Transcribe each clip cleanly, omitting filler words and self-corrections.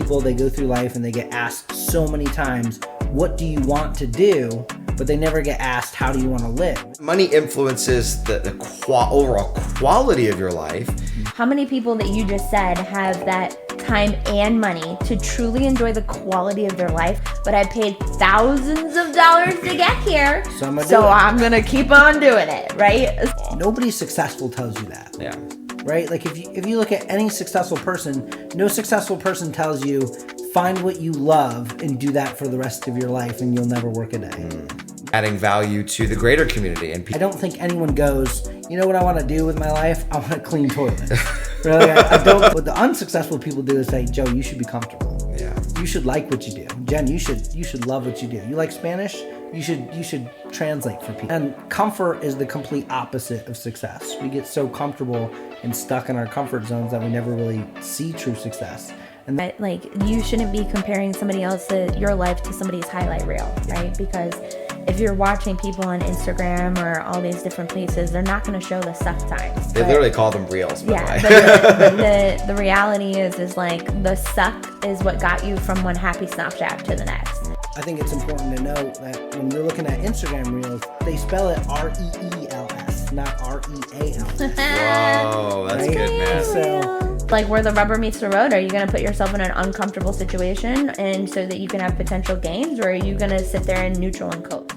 people, they go through life and they get asked so many times, what do you want to do? But they never get asked, how do you want to live? Money influences the overall quality of your life. How many people that you just said have that time and money to truly enjoy the quality of their life, but I paid thousands of dollars to get here, so I'm going to keep on doing it, right? Nobody successful tells you that. Yeah. Right? Like if you look at any successful person, no successful person tells you, find what you love and do that for the rest of your life and you'll never work a day. Adding value to the greater community. And I don't think anyone goes, you know what I want to do with my life? I want to clean toilets. Really, I don't. What the unsuccessful people do is say, Joe, you should be comfortable. Yeah. You should like what you do. Jen, you should love what you do. You like Spanish? You should translate for people. And comfort is the complete opposite of success. We get so comfortable and stuck in our comfort zones that we never really see true success. And But like, you shouldn't be comparing somebody else's your life to somebody's highlight reel, right? Because if you're watching people on Instagram or all these different places, they're not going to show the suck times. They literally call them reels, by the way. But the reality is like the suck is what got you from one happy Snapchat to the next. I think it's important to note that when you're looking at Instagram reels, they spell it R-E-E-L-S, not R-E-A-L-S. Whoa, that's good, man. So, like where the rubber meets the road, are you going to put yourself in an uncomfortable situation and so that you can have potential gains, or are you going to sit there in neutral and cope?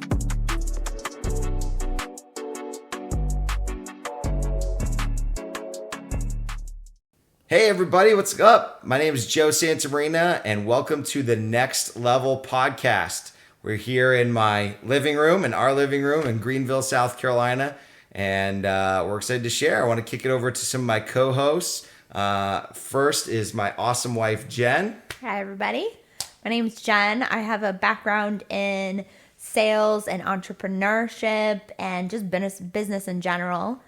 Hey everybody, what's up? My name is Joe Santamarina and welcome to the Next Level Podcast. We're here in my living room, in our living room in Greenville, South Carolina, and we're excited to share. I want to kick it over to some of my co-hosts. First is my awesome wife, Jen. Hi everybody, my name is Jen. I have a background in sales and entrepreneurship and just business in general.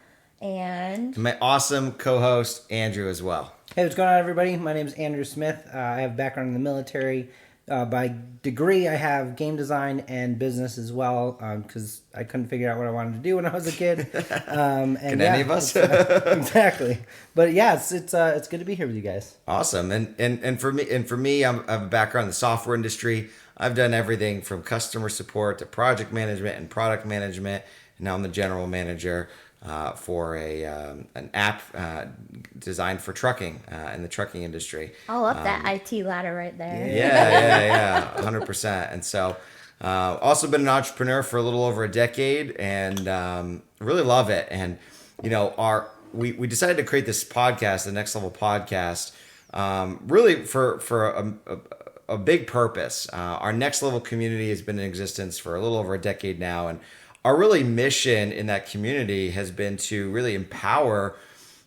And my awesome co-host, Andrew, as well. hey, what's going on, everybody? My name is Andrew Smith. I have a background in the military. By degree, I have game design and business as well, because I couldn't figure out what I wanted to do when I was a kid. And Can any of us? Exactly. But yeah, it's good to be here with you guys. Awesome. And for me, I have a background in the software industry. I've done everything from customer support to project management and product management. And now I'm the general manager for an app designed for trucking in the trucking industry. I'll up that IT ladder right there. Yeah, 100%. And so also been an entrepreneur for a little over a decade and really love it. And, you know, we decided to create this podcast, the Next Level Podcast, really for a big purpose. Our Next Level community has been in existence for a little over a decade now, and our really mission in that community has been to really empower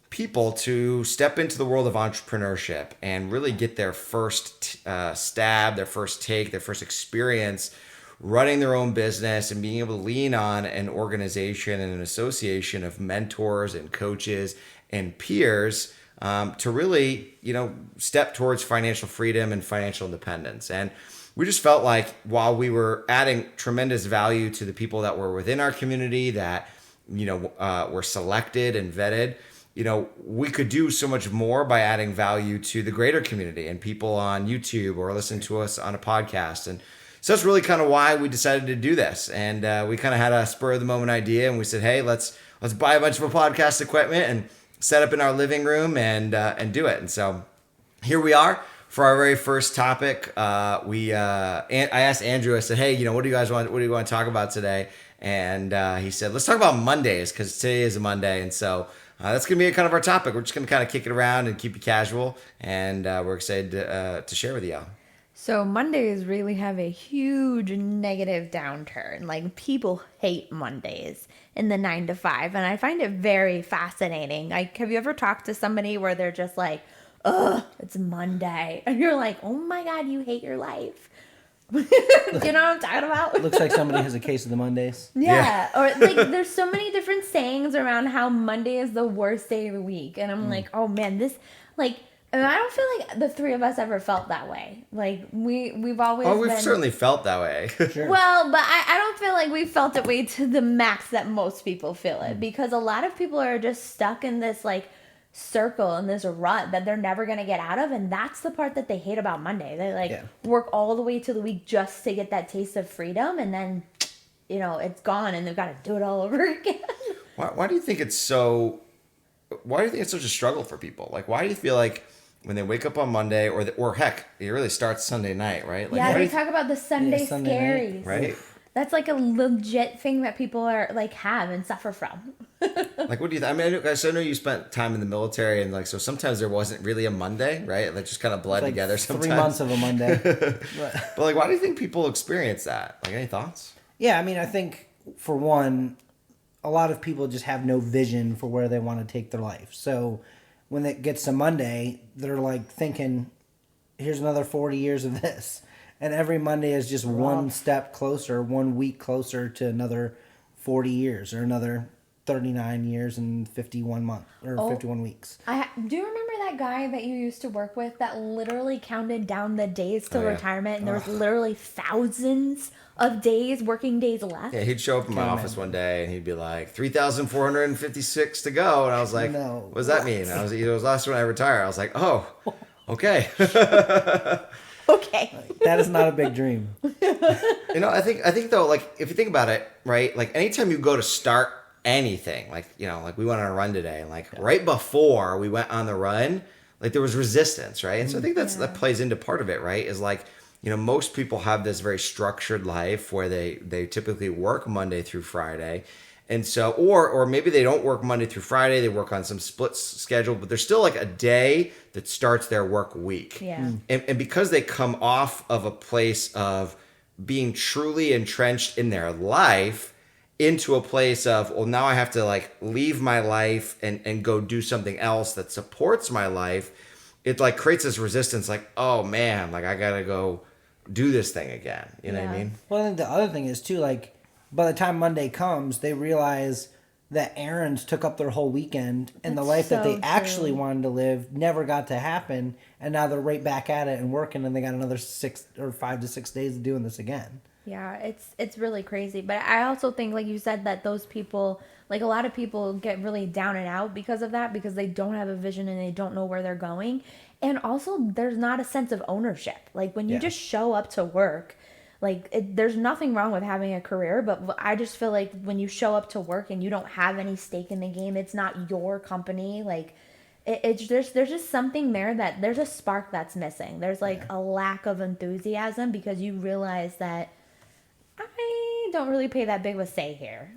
people to step into the world of entrepreneurship and really get their first stab, their first take, their first experience running their own business and being able to lean on an organization and an association of mentors and coaches and peers to really, you know, step towards financial freedom and financial independence. And we just felt like while we were adding tremendous value to the people that were within our community that, you know, were selected and vetted, you know, we could do so much more by adding value to the greater community and people on YouTube or listening to us on a podcast. And so that's really kind of why we decided to do this. And we kind of had a spur of the moment idea, and we said, hey, let's buy a bunch of podcast equipment and set up in our living room and do it. And so here we are. For our very first topic, I asked Andrew, I said, hey, you know, what do you want to talk about today? And he said, let's talk about Mondays, because today is a Monday. And so that's going to be kind of our topic. We're just going to kind of kick it around and keep it casual. And we're excited to share with you all. So Mondays really have a huge negative downturn. Like, people hate Mondays in the 9 to 5. And I find it very fascinating. Like, have you ever talked to somebody where they're just like, ugh, it's Monday. And you're like, oh my God, you hate your life. Do you know what I'm talking about? Looks like somebody has a case of the Mondays. Yeah. Or like, there's so many different sayings around how Monday is the worst day of the week. And I'm like, oh man, this, like, and I don't feel like the three of us ever felt that way. Like, we've always we've certainly felt that way. Sure. Well, but I don't feel like we felt it way to the max that most people feel it. Because a lot of people are just stuck in this, like, circle and this rut that they're never going to get out of. And that's the part that they hate about Monday. They work all the way to the week just to get that taste of freedom, and then it's gone and they've got to do it all over again. Why do you think it's so? Why do you think it's such a struggle for people? Like, why do you feel like when they wake up on Monday, or heck, it really starts Sunday night, right? Like, they talk about the Sunday scaries, night, right? That's like a legit thing that people are like have and suffer from. Like, what do you think? I mean, I know you spent time in the military, and like, so sometimes there wasn't really a Monday, right? Like, just kind of bled together sometimes. 3 months of a Monday. But like, why do you think people experience that? Like, any thoughts? Yeah, I mean, I think for one, a lot of people just have no vision for where they want to take their life. So when it gets to Monday, they're like thinking, here's another 40 years of this. And every Monday is just one step closer, 1 week closer to another 40 years or another 39 years and 51 months or 51 weeks. Do you remember that guy that you used to work with that literally counted down the days till retirement, and there was literally thousands of working days left? Yeah, he'd show up in my office one day and he'd be like, 3,456 to go. And I was like, what does that mean? It was last when I retired. I was like, oh, okay. Okay. That is not a big dream. I think though, like, if you think about it, right? Like, anytime you go to start anything, like, like we went on a run today, and like right before we went on the run, like there was resistance, right? And so I think that plays into part of it, right? Is like, most people have this very structured life where they typically work Monday through Friday. And so, or maybe they don't work Monday through Friday, they work on some split schedule, but there's still like a day that starts their work week. Yeah. And because they come off of a place of being truly entrenched in their life into a place of, well, now I have to like leave my life and go do something else that supports my life, it like creates this resistance, like, oh man, like I gotta go do this thing again. You know what I mean? Well, I think the other thing is too, like, by the time Monday comes, they realize that errands took up their whole weekend, and the life that they actually wanted to live never got to happen, and now they're right back at it and working, and they got another 6 or 5 to 6 days of doing this again. Yeah, it's really crazy. But I also think, like you said, that those people, like a lot of people get really down and out because of that, because they don't have a vision and they don't know where they're going. And also, there's not a sense of ownership. Like, when you just show up to work, like, there's nothing wrong with having a career, but I just feel like when you show up to work and you don't have any stake in the game, it's not your company, like, there's just something there that there's a spark that's missing. There's like a lack of enthusiasm because you realize that I don't really pay that big of a say here.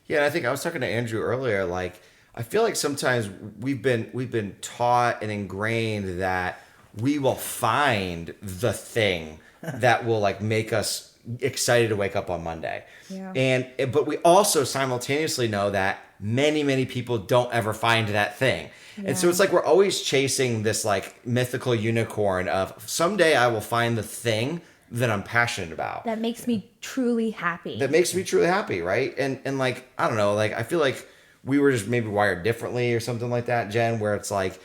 Yeah, and I think I was talking to Andrew earlier, like, I feel like sometimes we've been taught and ingrained that we will find the thing that will like make us excited to wake up on Monday. Yeah. But we also simultaneously know that many people don't ever find that thing. Yeah. And so it's like we're always chasing this like mythical unicorn of someday I will find the thing that I'm passionate about. That makes me truly happy. Right? And like, I don't know, like I feel like we were just maybe wired differently or something like that, Jen, where it's like,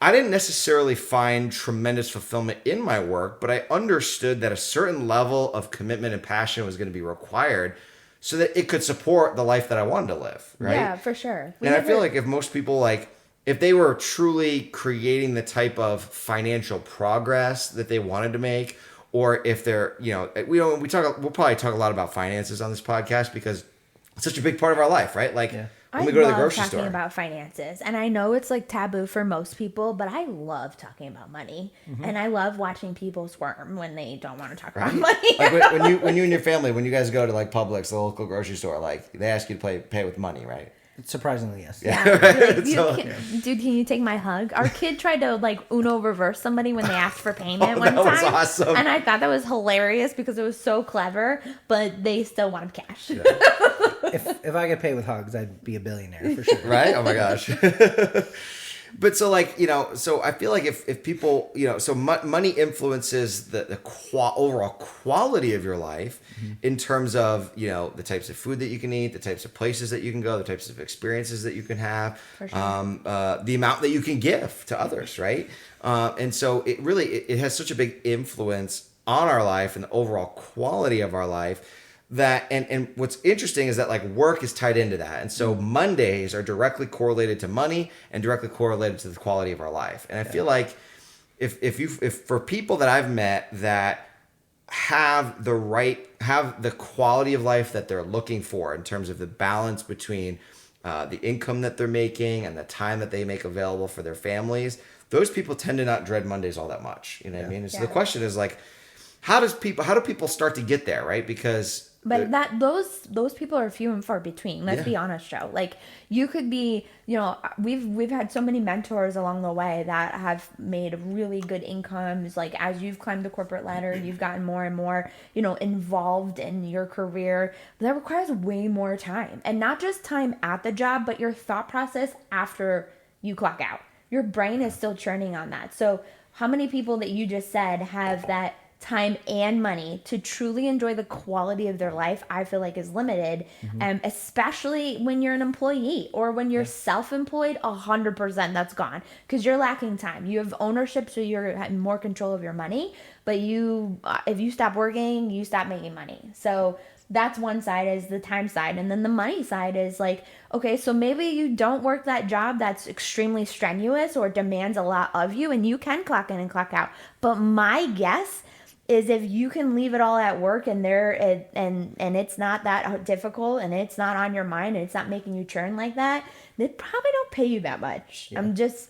I didn't necessarily find tremendous fulfillment in my work, but I understood that a certain level of commitment and passion was going to be required so that it could support the life that I wanted to live, right? Yeah, for sure. I feel like if most people, like, if they were truly creating the type of financial progress that they wanted to make, or if they're, we'll probably talk a lot about finances on this podcast because it's such a big part of our life, right? Like, when we go to the grocery store. I love talking about finances, and I know it's like taboo for most people, but I love talking about money, and I love watching people squirm when they don't want to talk about money. Like when you and your family, when you guys go to like Publix, the local grocery store, like they ask you to pay with money, right? Surprisingly, yes. Yeah. Like, dude, can you take my hug? Our kid tried to like Uno reverse somebody when they asked for payment one time. That was awesome. And I thought that was hilarious because it was so clever, but they still wanted cash. Yeah. If I could pay with hugs, I'd be a billionaire for sure. Right? Oh my gosh. But so like, so I feel like if people, so money influences the overall quality of your life in terms of, the types of food that you can eat, the types of places that you can go, the types of experiences that you can have, for sure. The amount that you can give to others, right? And so it really, it has such a big influence on our life and the overall quality of our life that, and what's interesting is that like work is tied into that. And so Mondays are directly correlated to money and directly correlated to the quality of our life. And I feel like if for people that I've met that have the quality of life that they're looking for in terms of the balance between the income that they're making and the time that they make available for their families, those people tend to not dread Mondays all that much. You know what I mean? And so the question is like, how do people start to get there, right? Because those people are few and far between. Let's be honest, Joe. Like you could be, we've had so many mentors along the way that have made really good incomes. Like as you've climbed the corporate ladder, you've gotten more and more, involved in your career. That requires way more time, and not just time at the job, but your thought process after you clock out. Your brain is still churning on that. So how many people that you just said have that time and money to truly enjoy the quality of their life? I feel like is limited, especially when you're an employee or when you're self-employed. 100% that's gone because you're lacking time. You have ownership, so you're having more control of your money, but if you stop working, you stop making money. So that's one side, is the time side. And then the money side is like, okay, so maybe you don't work that job that's extremely strenuous or demands a lot of you, and you can clock in and clock out. But my guess is if you can leave it all at work and it's not that difficult and it's not on your mind and it's not making you churn like that, they probably don't pay you that much. Yeah.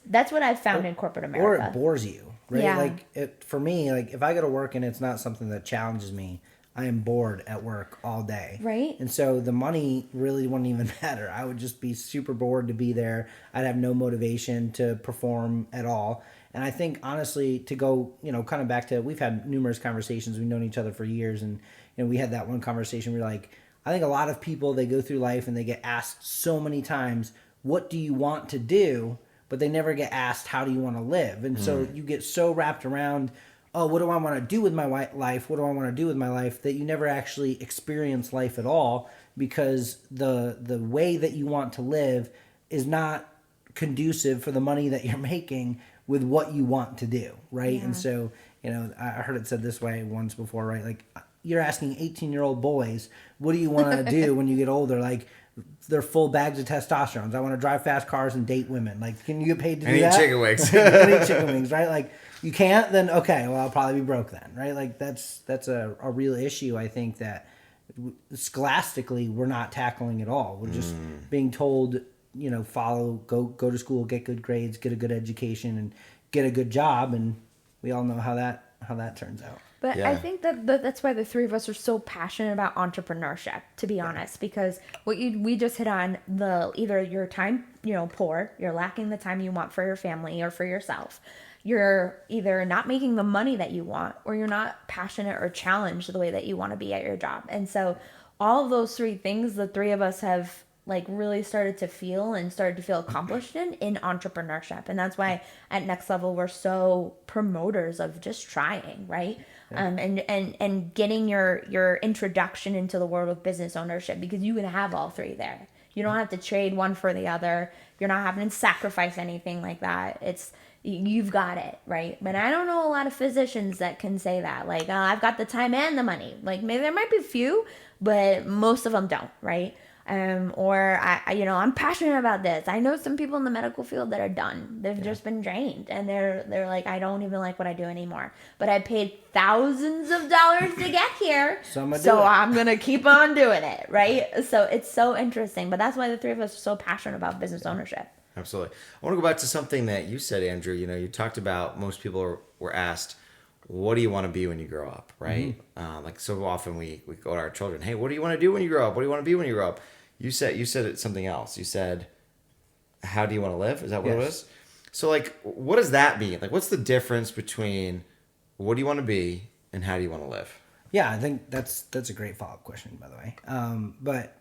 That's what I've found in corporate America. Or it bores you, right? Yeah. Like for me, like if I go to work and it's not something that challenges me, I am bored at work all day. Right. And so the money really wouldn't even matter. I would just be super bored to be there. I'd have no motivation to perform at all. And I think, honestly, to go, kind of back to, we've had numerous conversations. We've known each other for years. And, we had that one conversation where, like, I think a lot of people, they go through life and they get asked so many times, what do you want to do? But they never get asked, how do you want to live? And so you get so wrapped around, oh, what do I want to do with my life? What do I want to do with my life? That you never actually experience life at all, because the way that you want to live is not conducive for the money that you're making with what you want to do, right? Yeah. And so, I heard it said this way once before, right? Like, you're asking 18-year-old boys, what do you want to do when you get older? Like, they're full bags of testosterone. I want to drive fast cars and date women. Like, can you get paid to do that? I need chicken wings. I need chicken wings, right? Like, you can't? Then, okay, well, I'll probably be broke then, right? Like, that's a real issue, I think, that scholastically we're not tackling at all. We're just being told, go to school, get good grades, get a good education, and get a good job, and we all know how that turns out. But yeah. I think that's why the three of us are so passionate about entrepreneurship, to be honest, because we just hit on either your time, poor, you're lacking the time you want for your family or for yourself. You're either not making the money that you want, or you're not passionate or challenged the way that you want to be at your job. And so all of those three things, the three of us have really started to feel accomplished in entrepreneurship. And that's why at Next Level, we're so promoters of just trying, right? Yeah. And getting your introduction into the world of business ownership, because you can have all three there. You don't have to trade one for the other. You're not having to sacrifice anything like that. You've got it, right? But I don't know a lot of physicians that can say that. Like, oh, I've got the time and the money. Like, maybe there might be a few, but most of them don't, right? Or I'm passionate about this. I know some people in the medical field that are done. They've just been drained, and they're like, I don't even like what I do anymore. But I paid thousands of dollars to get here, so I'm gonna keep on doing it, right? So it's so interesting. But that's why the three of us are so passionate about business ownership. Absolutely. I want to go back to something that you said, Andrew. You talked about, most people were asked, what do you want to be when you grow up, right? Mm-hmm. Like, so often we go to our children, hey, what do you want to do when you grow up? What do you want to be when you grow up? You said it something else. You said, how do you want to live? Is that what it was? So, like, what does that mean? Like, what's the difference between what do you want to be and how do you want to live? Yeah, I think that's a great follow-up question, by the way. But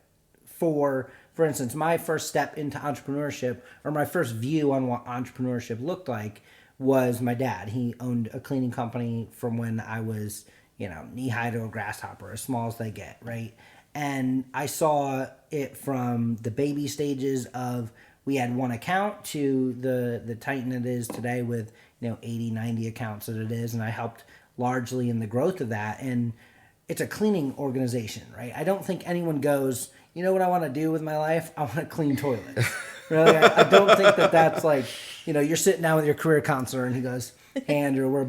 for instance, my first step into entrepreneurship, or my first view on what entrepreneurship looked like, was my dad. He owned a cleaning company from when I was, knee-high to a grasshopper, as small as they get, right? And I saw it from the baby stages of, we had one account, to the titan it is today with 80, 90 accounts that it is. And I helped largely in the growth of that. And it's a cleaning organization, right? I don't think anyone goes, you know what I want to do with my life? I want to clean toilets. Really, I don't think that's like, you're sitting down with your career counselor and he goes, hey, Andrew, we're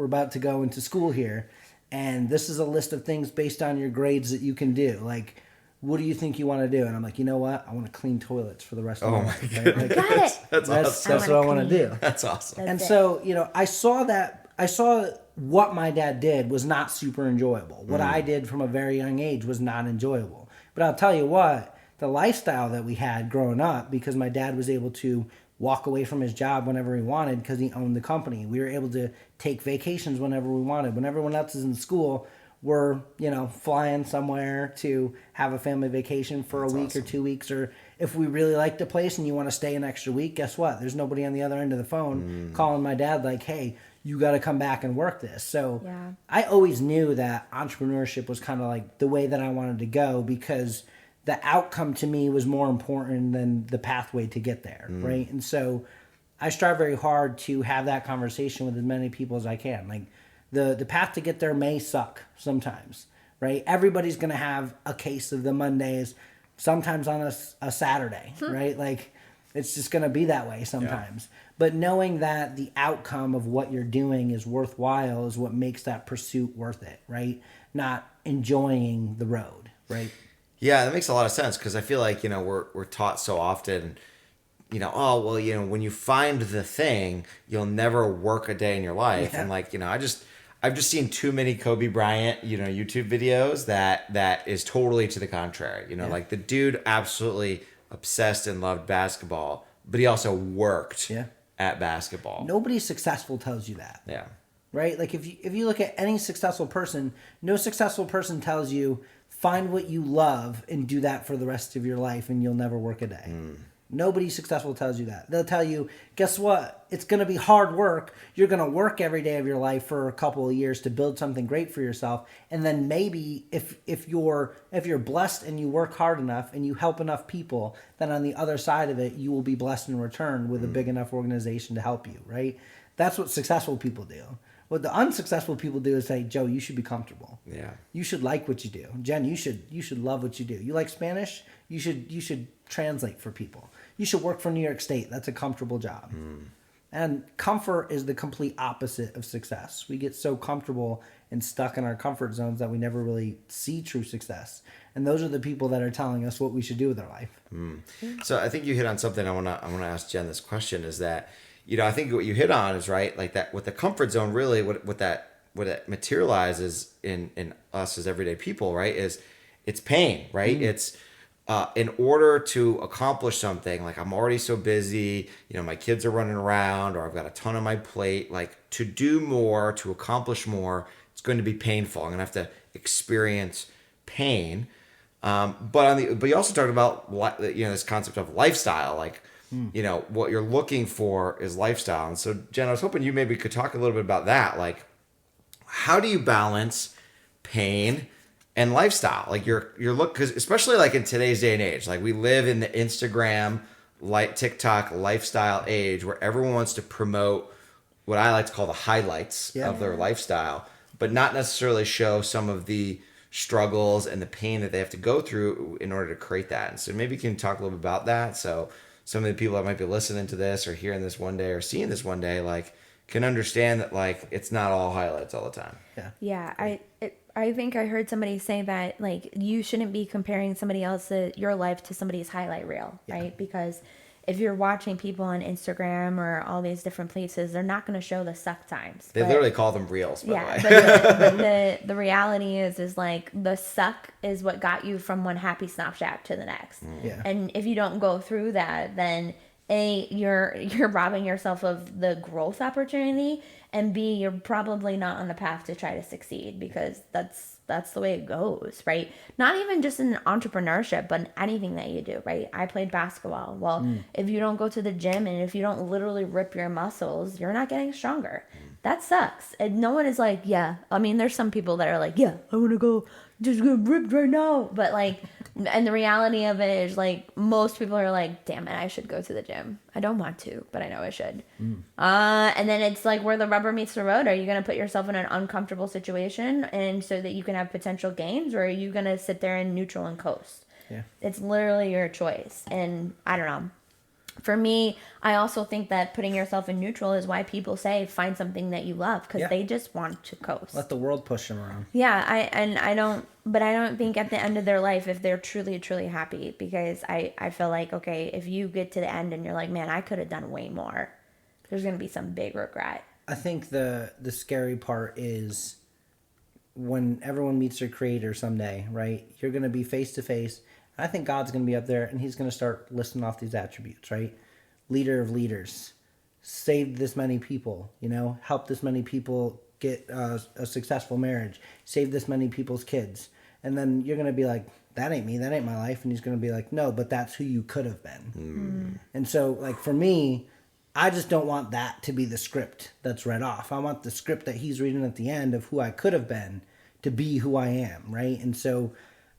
about to go into school here, and this is a list of things based on your grades that you can do. Like, what do you think you want to do? And I'm like, you know what? I want to clean toilets for the rest of my life. Right? Like, got it. That's awesome. That's what I want to do. That's awesome. And so, I saw what my dad did was not super enjoyable. What I did from a very young age was not enjoyable. But I'll tell you what, the lifestyle that we had growing up, because my dad was able to walk away from his job whenever he wanted because he owned the company. We were able to take vacations whenever we wanted. When everyone else is in school, we're, flying somewhere to have a family vacation for a week or 2 weeks. Or if we really liked the place and you want to stay an extra week, guess what? There's nobody on the other end of the phone calling my dad like, hey, you got to come back and work this. So I always knew that entrepreneurship was kind of like the way that I wanted to go, because the outcome to me was more important than the pathway to get there, right? And so I strive very hard to have that conversation with as many people as I can. Like, the path to get there may suck sometimes, right? Everybody's going to have a case of the Mondays, sometimes on a Saturday, right? Like, it's just going to be that way sometimes. Yeah. But knowing that the outcome of what you're doing is worthwhile is what makes that pursuit worth it, right? Not enjoying the road, right? Yeah, that makes a lot of sense, because I feel like, we're taught so often, when you find the thing, you'll never work a day in your life. Yeah. And like, I've just seen too many Kobe Bryant, YouTube videos that is totally to the contrary. Like the dude absolutely obsessed and loved basketball, but he also worked at basketball. Nobody successful tells you that. Yeah. Right? Like if you look at any successful person, no successful person tells you, find what you love and do that for the rest of your life and you'll never work a day. Nobody successful tells you that. They'll tell you, guess what? It's going to be hard work. You're going to work every day of your life for a couple of years to build something great for yourself. And then maybe if you're blessed and you work hard enough and you help enough people, then on the other side of it, you will be blessed in return with a big enough organization to help you, right? That's what successful people do. What the unsuccessful people do is say, Joe, you should be comfortable. Yeah. You should like what you do. Jen, you should love what you do. You like Spanish? You should translate for people. You should work for New York State. That's a comfortable job. And comfort is the complete opposite of success. We get so comfortable and stuck in our comfort zones that we never really see true success. And those are the people that are telling us what we should do with our life. So I think you hit on something. I want to ask Jen this question, is that, I think what you hit on is right, like that with the comfort zone, really what that materializes in us as everyday people, right, is it's pain, right? It's in order to accomplish something, like I'm already so busy, my kids are running around, or I've got a ton on my plate, like to do more, to accomplish more, it's going to be painful. I'm going to have to experience pain. But you also talked about, this concept of lifestyle, like, what you're looking for is lifestyle. And so, Jen, I was hoping you maybe could talk a little bit about that. Like, how do you balance pain and lifestyle? Like because especially like in today's day and age, like we live in the Instagram, TikTok lifestyle age where everyone wants to promote what I like to call the highlights of their lifestyle, but not necessarily show some of the struggles and the pain that they have to go through in order to create that. And so maybe you can talk a little bit about that, so some of the people that might be listening to this or hearing this one day or seeing this one day, like, can understand that, like, it's not all highlights all the time. Yeah. I think I heard somebody say that, like, you shouldn't be comparing somebody else's your life to somebody's highlight reel, right? Because if you're watching people on Instagram or all these different places, they're not going to show the suck times. They literally call them reels, by the way. But the reality is like the suck is what got you from one happy snapshot to the next. Yeah. And if you don't go through that, then A, you're robbing yourself of the growth opportunity, and B, you're probably not on the path to try to succeed, because that's the way it goes, right? Not even just in entrepreneurship, but in anything that you do, right? I played basketball. Well, if you don't go to the gym and if you don't literally rip your muscles, you're not getting stronger. that sucks. And no one is like, yeah. I mean, there's some people that are like, yeah, I want to go just get ripped right now. But like, and the reality of it is like, most people are like, damn it, I should go to the gym. I don't want to, but I know I should. And then it's like where the rubber meets the road. Are you going to put yourself in an uncomfortable situation and so that you can have potential gains, or are you going to sit there in neutral and coast? Yeah. It's literally your choice. And I don't know. For me, I also think that putting yourself in neutral is why people say find something that you love, because they just want to coast. Let the world push them around. Yeah, I don't think at the end of their life if they're truly happy, because I feel like, okay, if you get to the end and you're like, man, I could have done way more, there's going to be some big regret. I think the scary part is when everyone meets their creator someday, right? You're going to be face to face. I think God's going to be up there, and he's going to start listing off these attributes, right? Leader of leaders, saved this many people, helped this many people get a successful marriage, saved this many people's kids. And then you're going to be like, that ain't me, that ain't my life. And he's going to be like, no, but that's who you could have been. And so, like, for me, I just don't want that to be the script that's read off. I want the script that he's reading at the end of who I could have been to be who I am, right? And so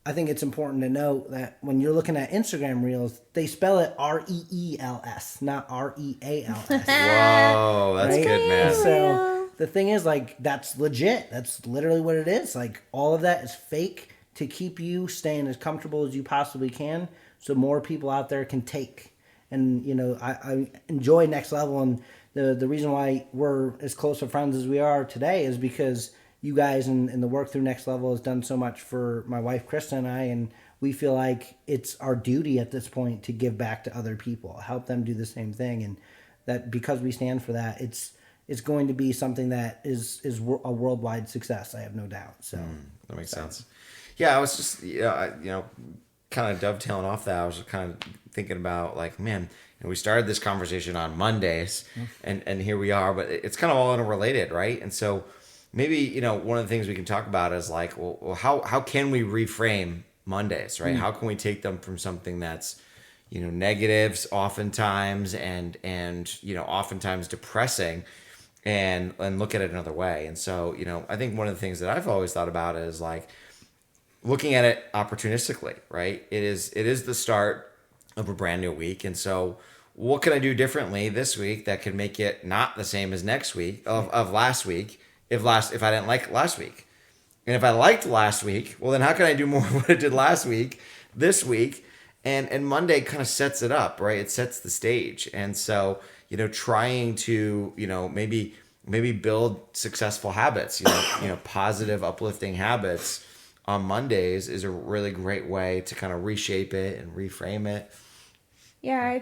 I think it's important to note that when you're looking at Instagram Reels, they spell it REELS, not REALS. Whoa, that's good, man. So the thing is, like, that's legit. That's literally what it is. Like, all of that is fake to keep you staying as comfortable as you possibly can so more people out there can take. And, I enjoy Next Level, and the reason why we're as close of friends as we are today is because you guys and the work through Next Level has done so much for my wife, Krista, and I, and we feel like it's our duty at this point to give back to other people, help them do the same thing. And that because we stand for that, it's going to be something that is a worldwide success. I have no doubt. So that makes sense. Yeah. I was just, kind of dovetailing off that. I was kind of thinking about like, man, we started this conversation on Mondays and here we are, but it's kind of all interrelated. Right. And so, maybe, one of the things we can talk about is like, well, how can we reframe Mondays, right? How can we take them from something that's, negatives oftentimes and oftentimes depressing and look at it another way. And so, I think one of the things that I've always thought about is like looking at it opportunistically, right? It is the start of a brand new week. And so what can I do differently this week that could make it not the same as next week of last week? If I didn't like last week. And if I liked last week, well, then how can I do more of what I did last week, this week? And Monday kind of sets it up, right? It sets the stage. And so, trying to, maybe build successful habits, positive, uplifting habits on Mondays is a really great way to kind of reshape it and reframe it. Yeah, I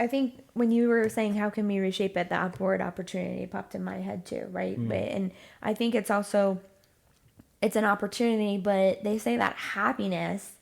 think when you were saying how can we reshape it, the upward opportunity popped in my head too, right? And I think it's an opportunity, but they say that happiness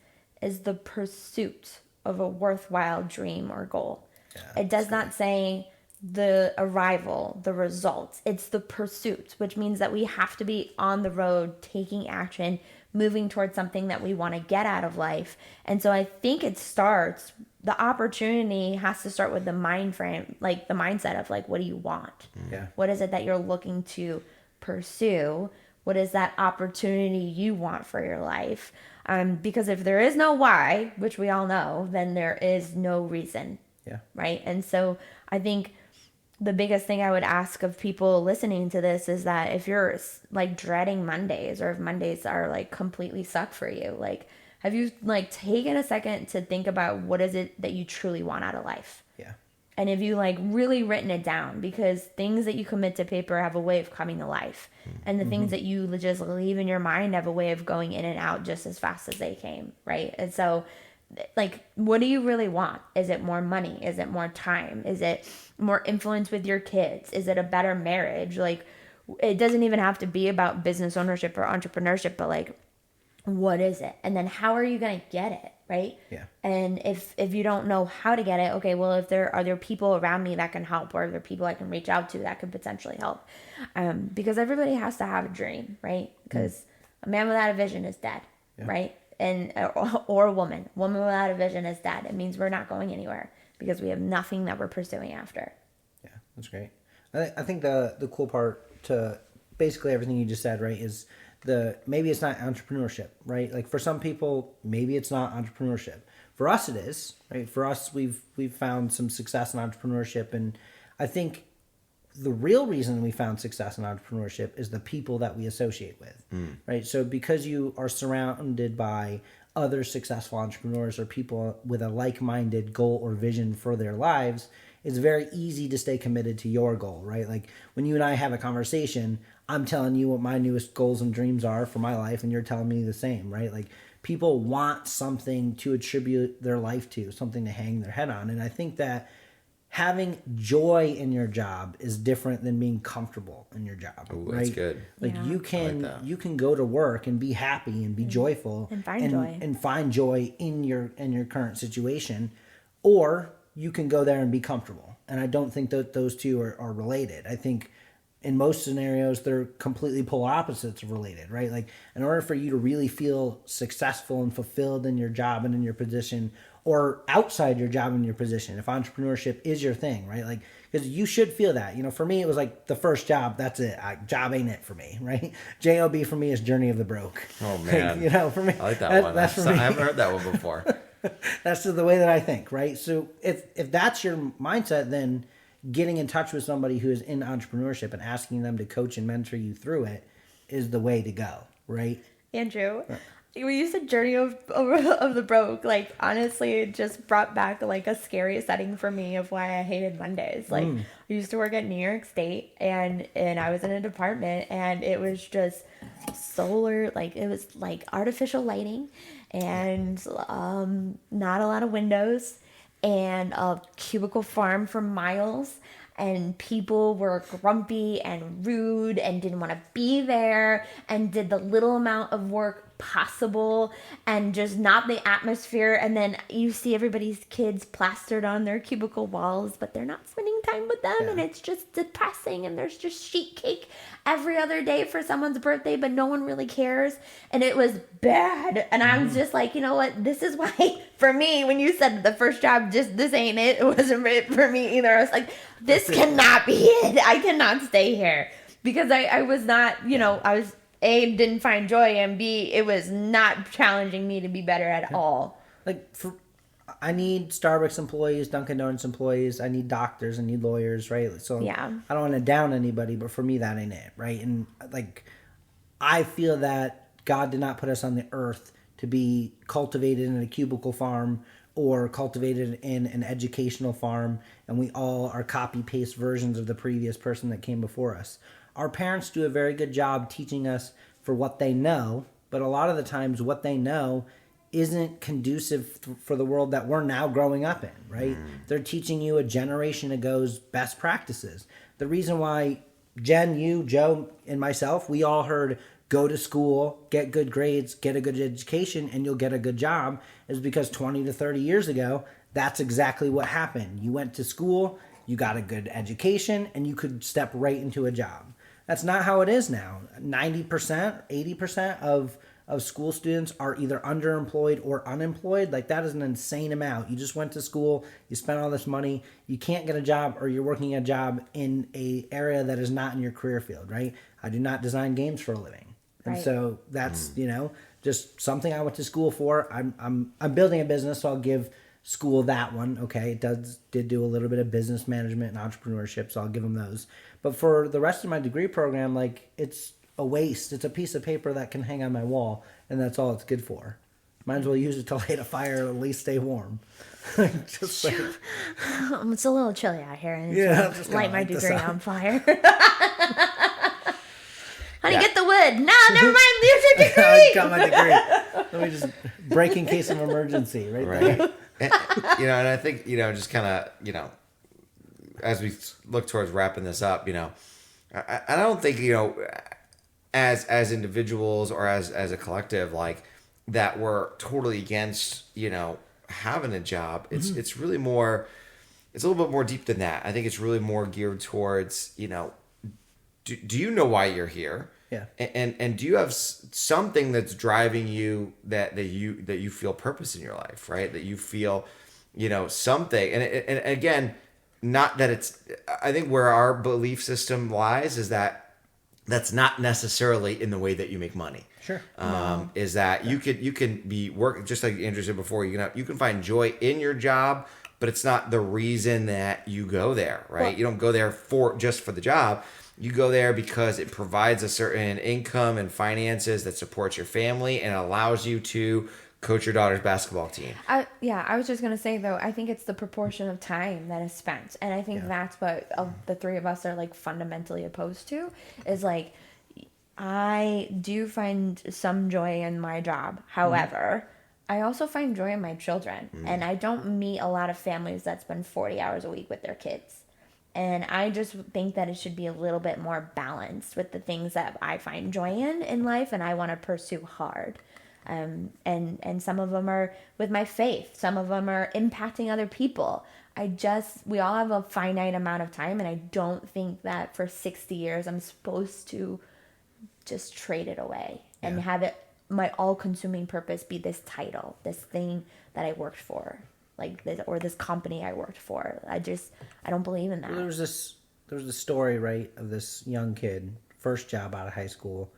is the pursuit of a worthwhile dream or goal. Yeah, it does not say the arrival, the results. It's the pursuit, which means that we have to be on the road, taking action, moving towards something that we want to get out of life. And so I think the opportunity has to start with the mind frame, like the mindset of like, what do you want? Yeah. What is it that you're looking to pursue? What is that opportunity you want for your life? Because if there is no why, which we all know, then there is no reason. Yeah. Right. And so I think the biggest thing I would ask of people listening to this is that if you're like dreading Mondays, or if Mondays are like completely suck for you, like, have you like taken a second to think about what is it that you truly want out of life? Yeah. And have you like really written it down? Because things that you commit to paper have a way of coming to life. And the things that you just leave in your mind have a way of going in and out just as fast as they came. Right. And so like, what do you really want? Is it more money? Is it more time? Is it more influence with your kids? Is it a better marriage? Like, it doesn't even have to be about business ownership or entrepreneurship, but like, what is it? And then how are you going to get it? Right. Yeah. And if you don't know how to get it, okay, well, if there are people around me that can help, or are there people I can reach out to that could potentially help? Because everybody has to have a dream, right? Because a man without a vision is dead, right? And or a woman without a vision is dead. It means we're not going anywhere because we have nothing that we're pursuing after. Yeah, that's great. I think the cool part to basically everything you just said, right, is maybe it's not entrepreneurship, right? Like for some people, maybe it's not entrepreneurship. For us, it is, right? For us, we've found some success in entrepreneurship, and I think the real reason we found success in entrepreneurship is the people that we associate with, right? So because you are surrounded by other successful entrepreneurs or people with a like-minded goal or vision for their lives, it's very easy to stay committed to your goal, right? Like when you and I have a conversation, I'm telling you what my newest goals and dreams are for my life, and you're telling me the same, right? Like people want something to attribute their life to, something to hang their head on. And I think that having joy in your job is different than being comfortable in your job. Ooh, right? that's good. Like Yeah. you can I like that. you can go to work and be happy and be joyful And find joy. and find joy in your current situation, or you can go there and be comfortable. And I don't think that those two are related. I think in most scenarios they're completely polar opposites of related, right? Like in order for you to really feel successful and fulfilled in your job and in your position, or outside your job and your position, if entrepreneurship is your thing, right? Like, because you should feel that. You know, for me, it was like the first job. That's it. Job ain't it for me, right? JOB for me is Journey of the Broke. Oh man, Like, you know, for me, I like that one. That's for me. I haven't heard that one before. That's the way that I think, right? So if that's your mindset, then getting in touch with somebody who is in entrepreneurship and asking them to coach and mentor you through it is the way to go, right? Andrew, when you said journey of the broke, like honestly, it just brought back like a scary setting for me of why I hated Mondays. Like I used to work at New York State, and I was in a department, and it was just solar, like it was like artificial lighting, and not a lot of windows, and a cubicle farm for miles. And people were grumpy and rude and didn't want to be there and did the little amount of work possible and just not the atmosphere. And then you see everybody's kids plastered on their cubicle walls, but they're not spending time with them. Yeah. And it's just depressing. And there's just sheet cake every other day for someone's birthday, but no one really cares. And it was bad. And I was just like, you know what? This is why, for me, when you said the first job, just this ain't it. It wasn't it for me either. I was like, this cannot be it. I cannot stay here. Because I was not, you know, I was, A, didn't find joy, and B, it was not challenging me to be better at all. Like I need Starbucks employees, Dunkin' Donuts employees, I need doctors, I need lawyers, right? So Yeah. I don't want to down anybody, but for me that ain't it, right? And like I feel that God did not put us on the earth to be cultivated in a cubicle farm or cultivated in an educational farm, and we all are copy-paste versions of the previous person that came before us. Our parents do a very good job teaching us for what they know, but a lot of the times what they know isn't conducive for the world that we're now growing up in, right? They're teaching you a generation ago's best practices. The reason why Jen, you, Joe, and myself, we all heard go to school, get good grades, get a good education, and you'll get a good job is because 20 to 30 years ago, that's exactly what happened. You went to school, you got a good education, and you could step right into a job. That's not how it is now. 90%, 80% of school students are either underemployed or unemployed. Like that is an insane amount. You just went to school, you spent all this money, you can't get a job, or you're working a job in a area that is not in your career field, right? I do not design games for a living. And Right. so that's, you know, just something I went to school for. I'm building a business, so I'll give school that one. Okay, it did do a little bit of business management and entrepreneurship, so I'll give them those. But for the rest of my degree program, like it's a waste. It's a piece of paper that can hang on my wall, and that's all it's good for. Might as well use it to light a fire, at least stay warm. Just like, It's a little chilly out here, and Yeah, it's just light gonna my light this degree up. on fire. Honey, Yeah. get the wood. No, never mind. Use your I degree. got my degree. Let me just break in case of emergency, right? Right. And, and I think, just kind of, as we look towards wrapping this up, I don't think, as individuals or as a collective, like that we're totally against, having a job. It's really more, it's a little bit more deep than that. I think it's really more geared towards, do you know why you're here? Yeah. And do you have something that's driving you that you feel purpose in your life, right? That you feel, something. And again, not that it's, I think where our belief system lies is that that's not necessarily in the way that you make money. Sure. Is that you can be working, just like Andrew said before, you can find joy in your job, but it's not the reason that you go there, right? Well, you don't go there just for the job. You go there because it provides a certain income and finances that supports your family and allows you to coach your daughter's basketball team. I was just going to say, though, I think it's the proportion of time that is spent. And I think that's what the three of us are, like, fundamentally opposed to, is, like, I do find some joy in my job. However, I also find joy in my children. And I don't meet a lot of families that spend 40 hours a week with their kids. And I just think that it should be a little bit more balanced with the things that I find joy in life and I want to pursue hard. And some of them are with my faith. Some of them are impacting other people. We all have a finite amount of time, and I don't think that for 60 years I'm supposed to just trade it away and have it, my all-consuming purpose be this title, this thing that I worked for, like this, or this company I worked for. I don't believe in that. There was this story, right, of this young kid, first job out of high school,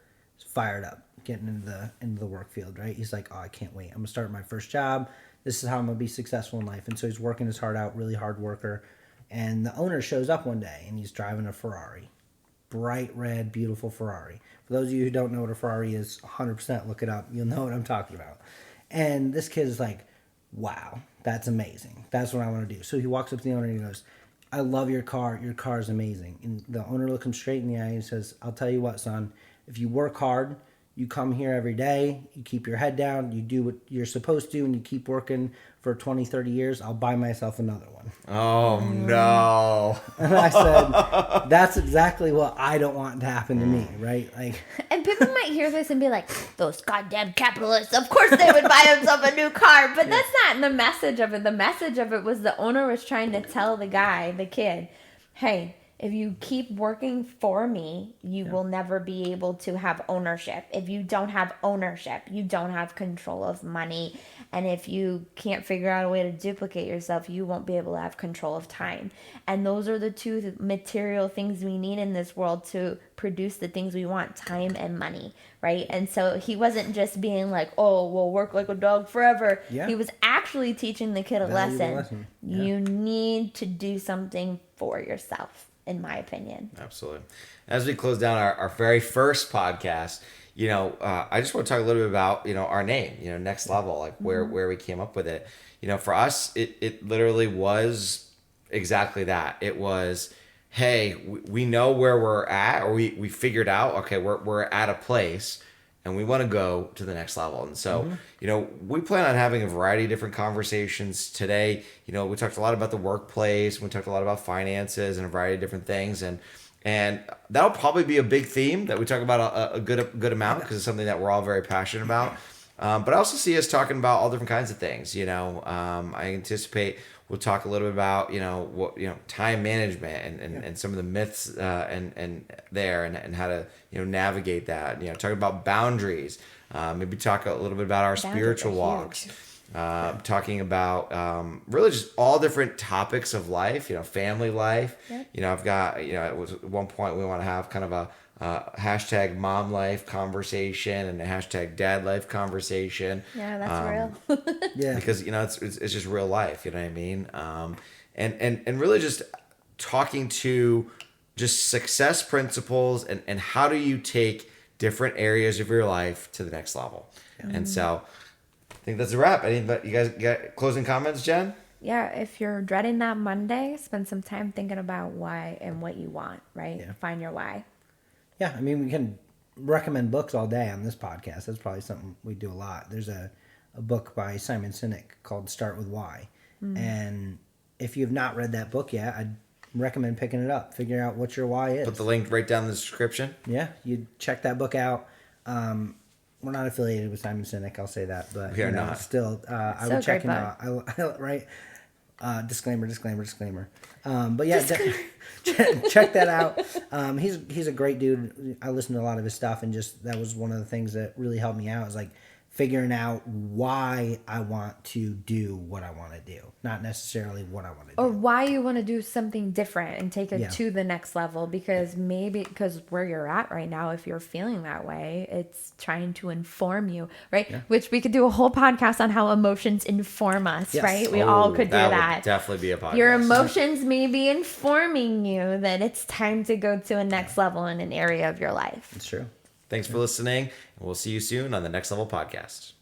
fired up, getting into the work field, right? He's like, oh, I can't wait. I'm gonna start my first job. This is how I'm gonna be successful in life. And so he's working his heart out, really hard worker. And the owner shows up one day and he's driving a Ferrari, bright red, beautiful Ferrari. For those of you who don't know what a Ferrari is, 100% look it up. You'll know what I'm talking about. And this kid is like, wow, that's amazing. That's what I want to do. So he walks up to the owner and he goes, I love your car. Your car is amazing. And the owner looks him straight in the eye and says, I'll tell you what, son, if you work hard, you come here every day, you keep your head down, you do what you're supposed to, and you keep working for 20, 30 years, I'll buy myself another one. Oh, no. And I said, that's exactly what I don't want to happen to me, right? Like, and people might hear this and be like, those goddamn capitalists, of course they would buy themselves a new car. But that's not the message of it. The message of it was the owner was trying to tell the kid, hey, if you keep working for me, you will never be able to have ownership. If you don't have ownership, you don't have control of money. And if you can't figure out a way to duplicate yourself, you won't be able to have control of time. And those are the two material things we need in this world to produce the things we want, time and money, right? And so he wasn't just being like, oh, we'll work like a dog forever. Yeah. He was actually teaching the kid a lesson. Yeah. You need to do something for yourself, in my opinion. Absolutely. As we close down our very first podcast, I just want to talk a little bit about, our name, Next Level, like where we came up with it. For us, it literally was exactly that. It was, hey, we know where we're at, or we figured out, okay, we're at a place and we want to go to the next level. And so, we plan on having a variety of different conversations today. We talked a lot about the workplace. We talked a lot about finances and a variety of different things. And that'll probably be a big theme that we talk about a good amount, because it's something that we're all very passionate about. But I also see us talking about all different kinds of things. I anticipate we'll talk a little bit about time management and some of the myths and how to navigate that. Talking about boundaries. Maybe talk a little bit about our spiritual walks. Talking about really just all different topics of life, family life. Yep. I've got, it was at one point we want to have kind of a hashtag mom life conversation and a hashtag dad life conversation. Yeah, that's real. Yeah, because it's just real life. You know what I mean? And really just talking to just success principles and how do you take different areas of your life to the next level. Yeah. And so I think that's a wrap. You guys got closing comments, Jen? Yeah, if you're dreading that Monday, spend some time thinking about why and what you want, right? Yeah. Find your why. Yeah, I mean, we can recommend books all day on this podcast. That's probably something we do a lot. There's a book by Simon Sinek called Start With Why. And if you have not read that book yet, I'd recommend picking it up, figuring out what your why is. Put the link right down in the description. Yeah, you check that book out. We're not affiliated with Simon Sinek, I'll say that, but we are not. Still, I would check him out. Right? Disclaimer. But yeah, check that out. He's a great dude. I listen to a lot of his stuff, and just that was one of the things that really helped me out. Is like figuring out why I want to do what I want to do, not necessarily what I want to do. Or why you want to do something different and take it Yeah. to the next level, because where you're at right now, if you're feeling that way, it's trying to inform you, right? Yeah. Which we could do a whole podcast on how emotions inform us, Yes. right? We all could do that. Would definitely be a podcast. Your emotions may be informing you that it's time to go to a next level in an area of your life. It's true. Thanks for listening, and we'll see you soon on the Next Level Podcast.